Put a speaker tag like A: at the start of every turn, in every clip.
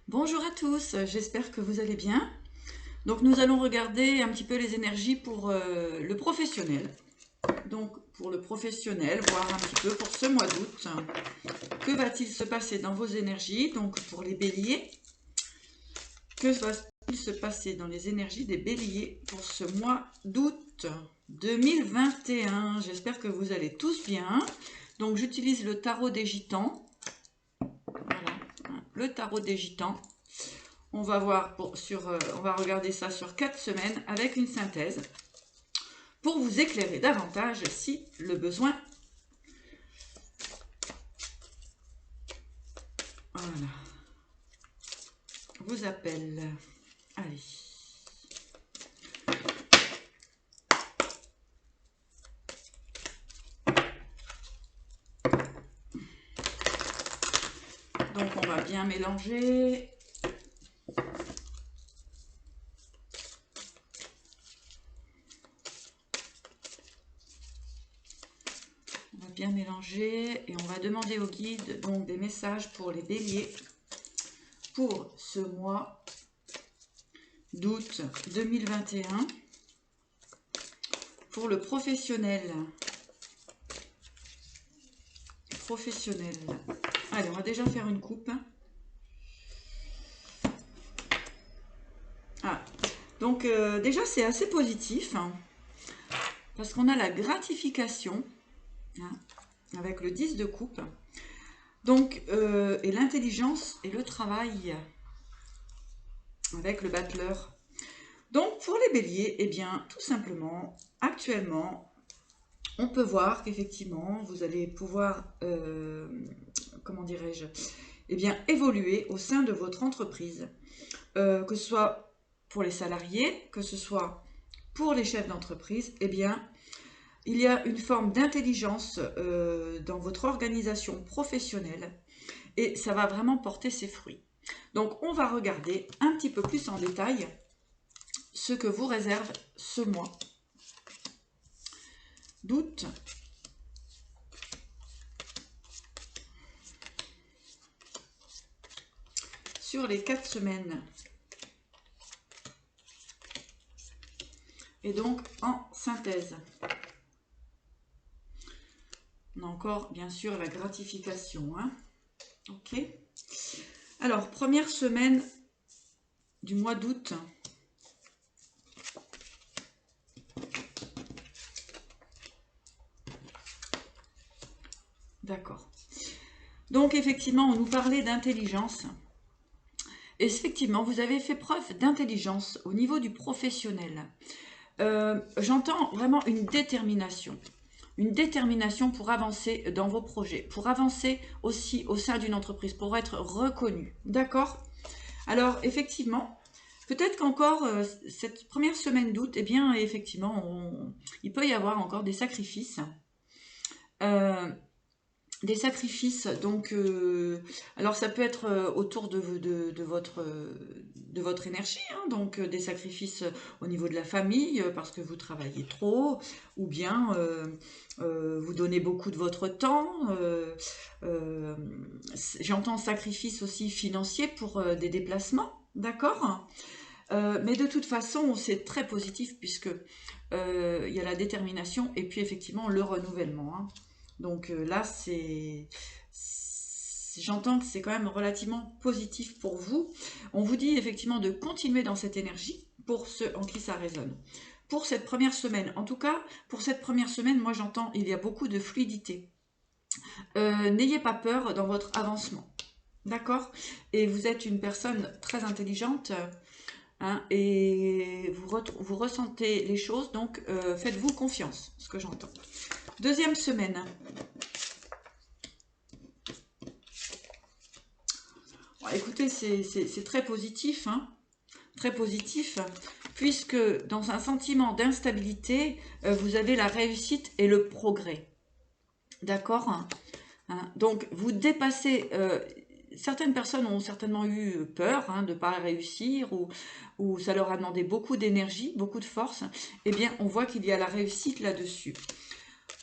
A: Bonjour à tous, j'espère que vous allez bien. Donc nous allons regarder un petit peu les énergies pour le professionnel. Donc pour le professionnel, voir un petit peu pour ce mois d'août. Que va-t-il se passer dans vos énergies? Donc pour les béliers, que va-t-il se passer dans les énergies des béliers pour ce mois d'août 2021? J'espère que vous allez tous bien. Donc j'utilise le tarot des gitans. Voilà, le tarot des gitans. On va voir on va regarder ça sur 4 semaines avec une synthèse pour vous éclairer davantage si le besoin. Voilà. Vous appelle. Allez. Donc on va bien mélanger. On va bien mélanger et on va demander au guide donc des messages pour les béliers pour ce mois d'août 2021. Pour le professionnel. Allez, on va déjà faire une coupe. Ah, donc déjà c'est assez positif hein, parce qu'on a la gratification hein, avec le 10 de coupe. Donc, et l'intelligence et le travail avec le battleur. Donc, pour les béliers, eh bien, tout simplement, actuellement, on peut voir qu'effectivement, vous allez pouvoir, comment dirais-je, eh bien, évoluer au sein de votre entreprise, que ce soit pour les salariés, que ce soit pour les chefs d'entreprise, eh bien, il y a une forme d'intelligence dans votre organisation professionnelle et ça va vraiment porter ses fruits. Donc, on va regarder un petit peu plus en détail ce que vous réserve ce mois d'août. Sur les 4 semaines. Et donc, en synthèse. On a encore, bien sûr, la gratification. Hein. Ok. Alors, première semaine du mois d'août. D'accord. Donc, effectivement, on nous parlait d'intelligence. Et effectivement, vous avez fait preuve d'intelligence au niveau du professionnel. J'entends vraiment une détermination. Une détermination pour avancer dans vos projets, pour avancer aussi au sein d'une entreprise, pour être reconnu. D'accord? Alors, effectivement, peut-être qu'encore cette première semaine d'août, eh bien, effectivement, il peut y avoir encore des sacrifices. Des sacrifices, donc, alors ça peut être autour de votre énergie, hein, donc des sacrifices au niveau de la famille, parce que vous travaillez trop, ou bien vous donnez beaucoup de votre temps. J'entends sacrifice aussi financier pour des déplacements, d'accord? Mais de toute façon, c'est très positif puisque il y a la détermination et puis effectivement le renouvellement, hein. Donc là, j'entends que c'est quand même relativement positif pour vous. On vous dit effectivement de continuer dans cette énergie pour ceux en qui ça résonne. Pour cette première semaine, en tout cas, pour cette première semaine, moi j'entends il y a beaucoup de fluidité. N'ayez pas peur dans votre avancement. D'accord? Et vous êtes une personne très intelligente hein, et vous ressentez les choses, donc faites-vous confiance, ce que j'entends. Deuxième semaine. Bon, écoutez, c'est très positif, hein, très positif, puisque dans un sentiment d'instabilité, vous avez la réussite et le progrès. D'accord hein. Donc, vous dépassez... certaines personnes ont certainement eu peur hein, de ne pas réussir ou ça leur a demandé beaucoup d'énergie, beaucoup de force. Eh bien, on voit qu'il y a la réussite là-dessus.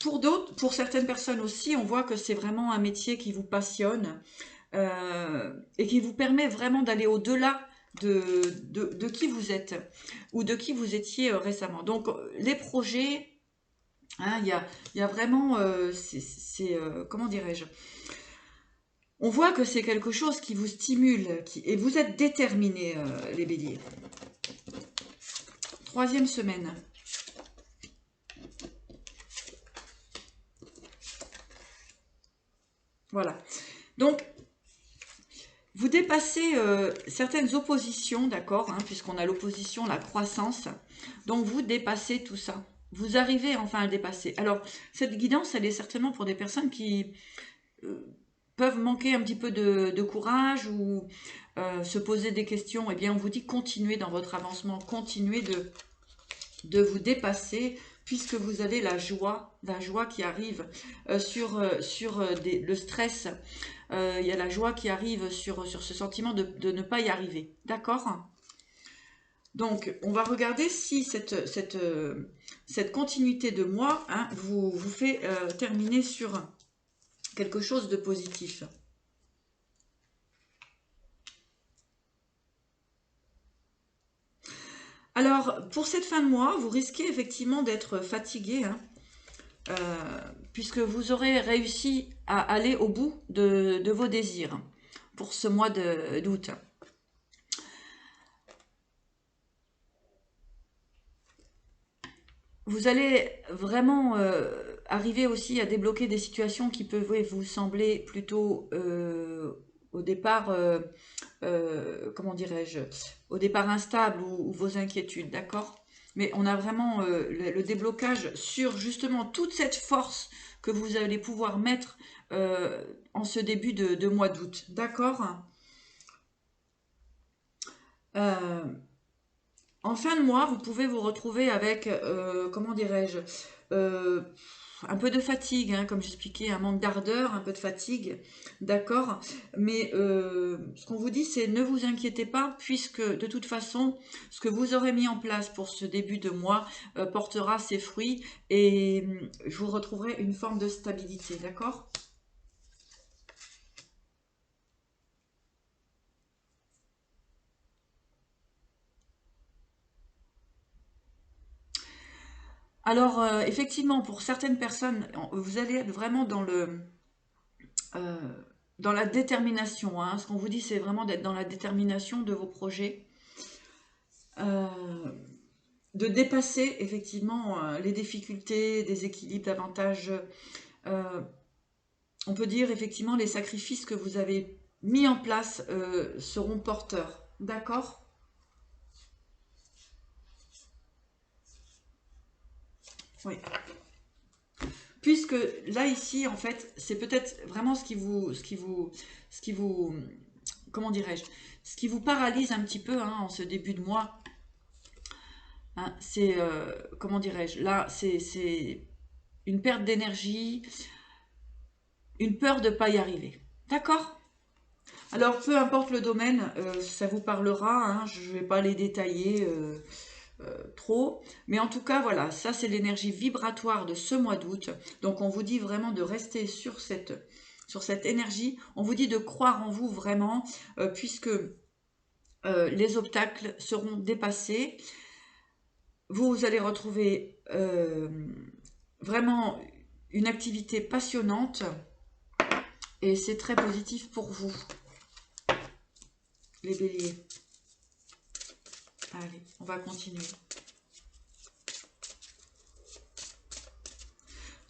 A: Pour d'autres, pour certaines personnes aussi, on voit que c'est vraiment un métier qui vous passionne. et qui vous permet vraiment d'aller au-delà de qui vous êtes ou de qui vous étiez récemment. Donc les projets, hein, il y a vraiment, comment dirais-je, on voit que c'est quelque chose qui vous stimule, et vous êtes déterminés, les béliers. Troisième semaine. Voilà. Donc, vous dépassez certaines oppositions, d'accord, hein, puisqu'on a l'opposition, la croissance. Donc, vous dépassez tout ça. Vous arrivez enfin à le dépasser. Alors, cette guidance, elle est certainement pour des personnes qui peuvent manquer un petit peu de courage ou se poser des questions. Eh bien, on vous dit continuez dans votre avancement, continuez de vous dépasser, puisque vous avez la joie qui arrive sur le stress. Il y a la joie qui arrive sur ce sentiment de ne pas y arriver. D'accord? Donc, on va regarder si cette continuité de mois, hein, vous fait terminer sur quelque chose de positif. Alors, pour cette fin de mois, vous risquez effectivement d'être fatigué, hein, puisque vous aurez réussi à aller au bout de vos désirs pour ce mois d'août. Vous allez vraiment arriver aussi à débloquer des situations qui peuvent vous sembler plutôt au départ, comment dirais-je, au départ instables ou vos inquiétudes, d'accord? Mais on a vraiment le déblocage sur justement toute cette force que vous allez pouvoir mettre en ce début de mois d'août, d'accord? En fin de mois, vous pouvez vous retrouver avec, comment dirais-je, un peu de fatigue, hein, comme j'expliquais, un manque d'ardeur, un peu de fatigue, d'accord. Mais ce qu'on vous dit, c'est ne vous inquiétez pas, puisque de toute façon, ce que vous aurez mis en place pour ce début de mois portera ses fruits et je vous retrouverai une forme de stabilité, d'accord. Alors, effectivement, pour certaines personnes, vous allez être vraiment euh, dans la détermination, hein. Ce qu'on vous dit, c'est vraiment d'être dans la détermination de vos projets, euh, de dépasser effectivement les difficultés, des équilibres, davantage. euh, on peut dire effectivement les sacrifices que vous avez mis en place seront porteurs. D'accord? Oui. Puisque là, ici, en fait, c'est peut-être vraiment ce qui vous, comment dirais-je, ce qui vous paralyse un petit peu, hein, en ce début de mois. Hein, c'est, comment dirais-je, là, c'est une perte d'énergie, une peur de ne pas y arriver. D'accord? Alors, peu importe le domaine, ça vous parlera, hein, je ne vais pas les détailler trop, mais en tout cas, voilà, ça c'est l'énergie vibratoire de ce mois d'août. Donc, on vous dit vraiment de rester sur cette énergie. On vous dit de croire en vous vraiment, puisque les obstacles seront dépassés. Vous allez retrouver vraiment une activité passionnante et c'est très positif pour vous, les béliers. Allez, on va continuer.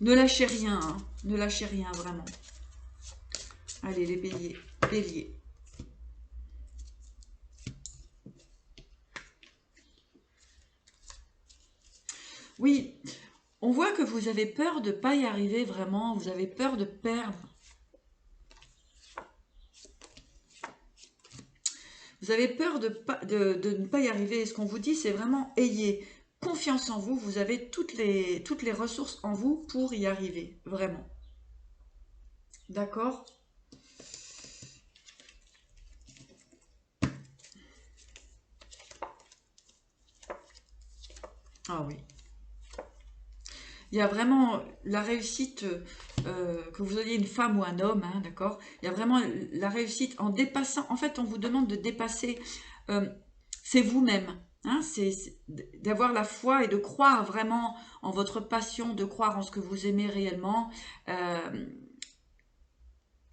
A: Ne lâchez rien, hein. Ne lâchez rien, vraiment. Allez, les béliers. Béliers. Oui, on voit que vous avez peur de ne pas y arriver vraiment. Vous avez peur de perdre. Vous avez peur de ne pas y arriver. Et ce qu'on vous dit, c'est vraiment ayez confiance en vous. Vous avez toutes les ressources en vous pour y arriver. Vraiment. D'accord? Ah oui. Il y a vraiment la réussite que vous ayez une femme ou un homme, hein, d'accord? Il y a vraiment la réussite en dépassant. En fait, on vous demande de dépasser. C'est vous-même. Hein, c'est d'avoir la foi et de croire vraiment en votre passion, de croire en ce que vous aimez réellement.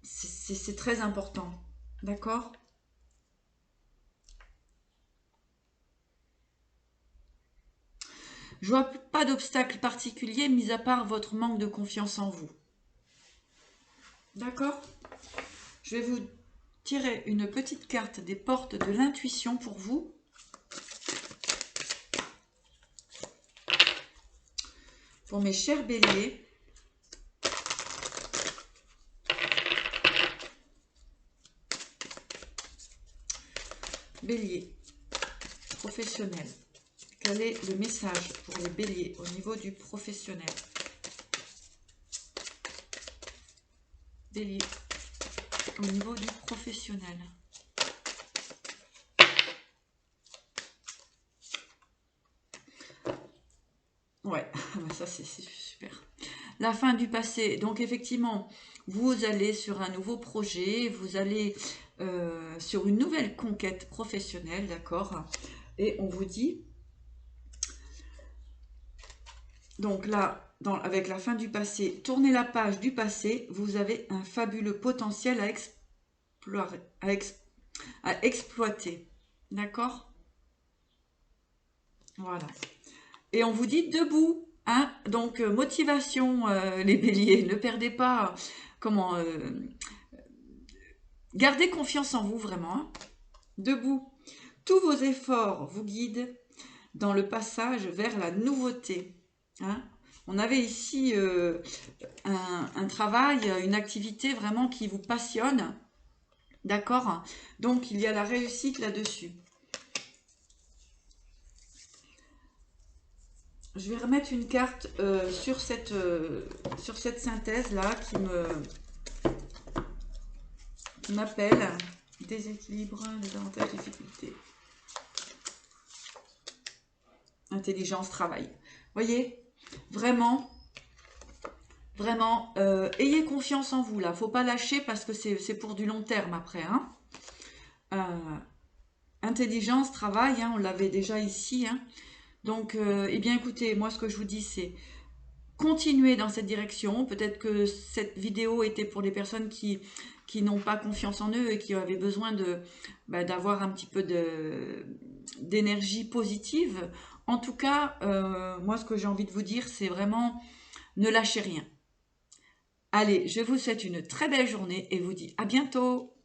A: C'est très important. D'accord? Je vois pas d'obstacle particulier, mis à part votre manque de confiance en vous. D'accord? Je vais vous tirer une petite carte des portes de l'intuition pour vous. Pour mes chers béliers. Bélier, professionnel. Quel est le message pour les béliers au niveau du professionnel? Bélier, au niveau du professionnel. Ouais, ça c'est super. La fin du passé. Donc effectivement, vous allez sur un nouveau projet, vous allez sur une nouvelle conquête professionnelle, d'accord? Et on vous dit, donc là, avec la fin du passé, tournez la page du passé, vous avez un fabuleux potentiel à exploiter. D'accord? Voilà. Et on vous dit debout. Hein? Donc, motivation, les béliers. Ne perdez pas. Comment gardez confiance en vous, vraiment. Hein? Debout. Tous vos efforts vous guident dans le passage vers la nouveauté. Hein? On avait ici un travail, une activité vraiment qui vous passionne. D'accord? Donc, il y a la réussite là-dessus. Je vais remettre une carte sur cette synthèse-là qui m'appelle. Déséquilibre, désavantage, difficulté. Intelligence, travail. Voyez, vraiment, ayez confiance en vous là. Faut pas lâcher parce que c'est pour du long terme après. Hein. Intelligence, travail, hein, on l'avait déjà ici. Hein. Donc, eh bien écoutez, moi ce que je vous dis c'est continuez dans cette direction. Peut-être que cette vidéo était pour les personnes qui n'ont pas confiance en eux et qui avaient besoin d'avoir un petit peu d'énergie positive. En tout cas, moi ce que j'ai envie de vous dire, c'est vraiment ne lâchez rien. Allez, je vous souhaite une très belle journée et vous dis à bientôt.